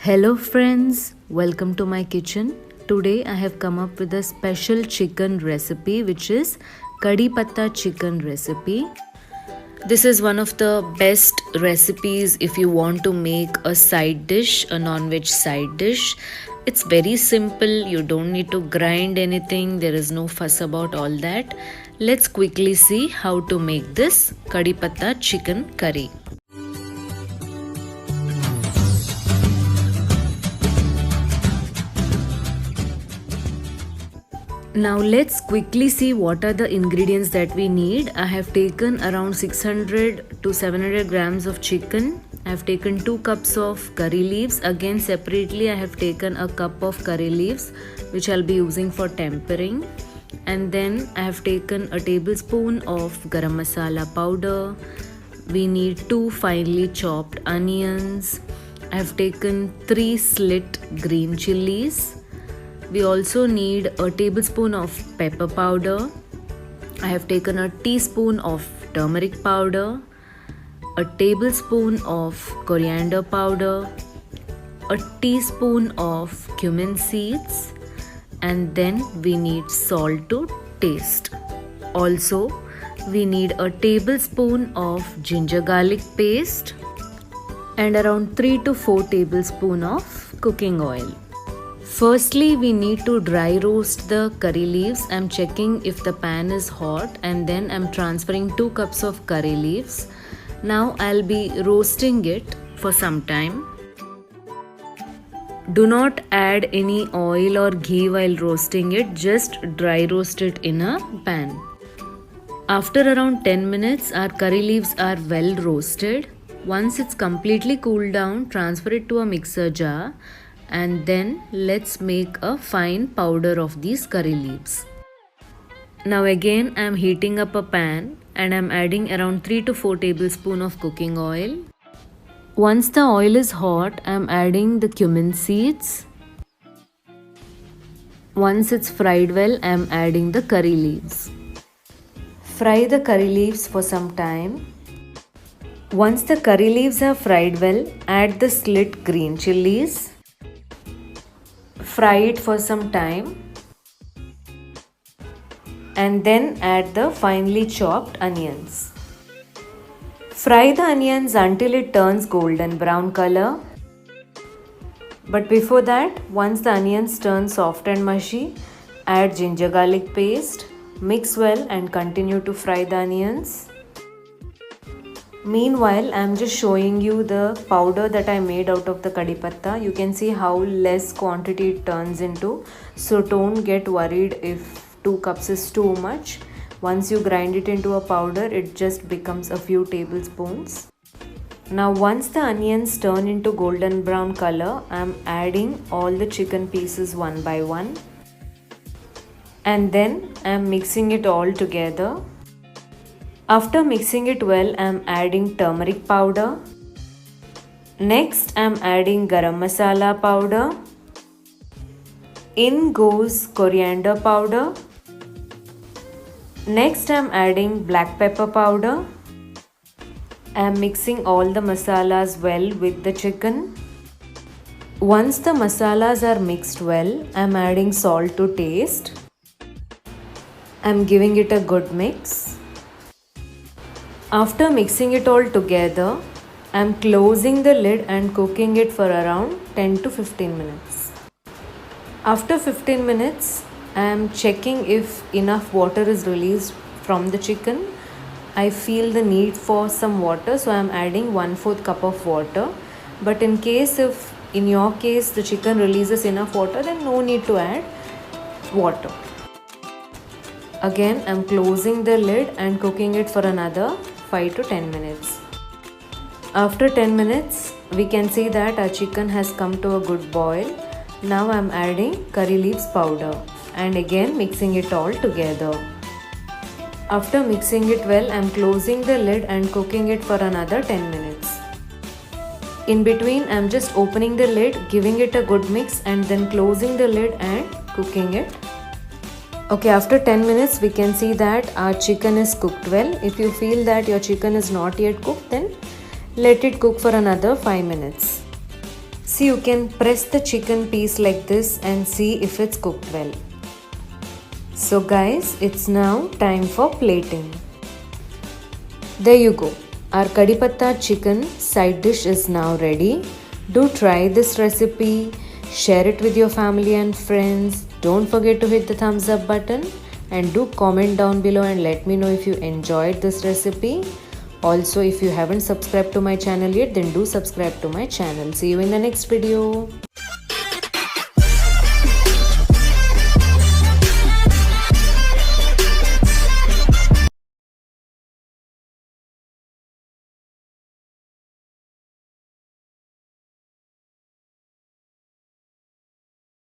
Hello friends, welcome to my kitchen. Today I have come up with a special chicken recipe which is Kadi Patta chicken recipe. This is one of the best recipes if you want to make a side dish, a non-veg side dish. It's very simple, you don't need to grind anything, there is no fuss about all that. Let's quickly see how to make this Kadi Patta chicken curry. Now let's quickly see what are the ingredients that we need. I have taken around 600 to 700 grams of chicken. I have taken 2 cups of curry leaves. Again separately I have taken a cup of curry leaves which I'll be using for tempering. And then I have taken a tablespoon of garam masala powder. We need 2 finely chopped onions. I have taken 3 slit green chilies. We also need a tablespoon of pepper powder. I have taken a teaspoon of turmeric powder, a tablespoon of coriander powder, a teaspoon of cumin seeds, and then we need salt to taste. Also, we need a tablespoon of ginger garlic paste and around 3 to 4 tablespoons of cooking oil. Firstly, we need to dry roast the curry leaves. I'm checking if the pan is hot and then I'm transferring 2 cups of curry leaves. Now I'll be roasting it for some time. Do not add any oil or ghee while roasting it, just dry roast it in a pan. After around 10 minutes, our curry leaves are well roasted. Once it's completely cooled down, transfer it to a mixer jar. And then let's make a fine powder of these curry leaves. Now again I am heating up a pan and I am adding around 3 to 4 tablespoons of cooking oil. Once the oil is hot, I am adding the cumin seeds. Once it's fried well, I am adding the curry leaves. Fry the curry leaves for some time. Once the curry leaves are fried well, add the slit green chilies. Fry it for some time and then add the finely chopped onions. Fry the onions until it turns golden brown color. But before that, once the onions turn soft and mushy, add ginger garlic paste, mix well and continue to fry the onions. Meanwhile, I am just showing you the powder that I made out of the Kadi Patta. You can see how less quantity it turns into. So don't get worried if 2 cups is too much. Once you grind it into a powder, it just becomes a few tablespoons. Now once the onions turn into golden brown color, I am adding all the chicken pieces one by one. And then I am mixing it all together. After mixing it well, I am adding turmeric powder. Next, I am adding garam masala powder. In goes coriander powder. Next, I am adding black pepper powder. I am mixing all the masalas well with the chicken. Once the masalas are mixed well, I am adding salt to taste. I am giving it a good mix. After mixing it all together, I am closing the lid and cooking it for around 10 to 15 minutes. After 15 minutes, I am checking if enough water is released from the chicken. I feel the need for some water, so I am adding 1/4 cup of water. But in your case the chicken releases enough water, then no need to add water. Again, I am closing the lid and cooking it for another 5 to 10 minutes. After 10 minutes, we can see that our chicken has come to a good boil. Now I am adding curry leaves powder and again mixing it all together. After mixing it well, I am closing the lid and cooking it for another 10 minutes. In between, I am just opening the lid, giving it a good mix and then closing the lid and cooking it. Okay, after 10 minutes we can see that our chicken is cooked well. If you feel that your chicken is not yet cooked, then let it cook for another 5 minutes. See, you can press the chicken piece like this and see if it's cooked well. So guys, it's now time for plating. There you go. Our Kadi Patta chicken side dish is now ready. Do try this recipe. Share it with your family and friends. Don't forget to hit the thumbs up button and do comment down below and let me know if you enjoyed this recipe. Also, if you haven't subscribed to my channel yet, then do subscribe to my channel. See you in the next video.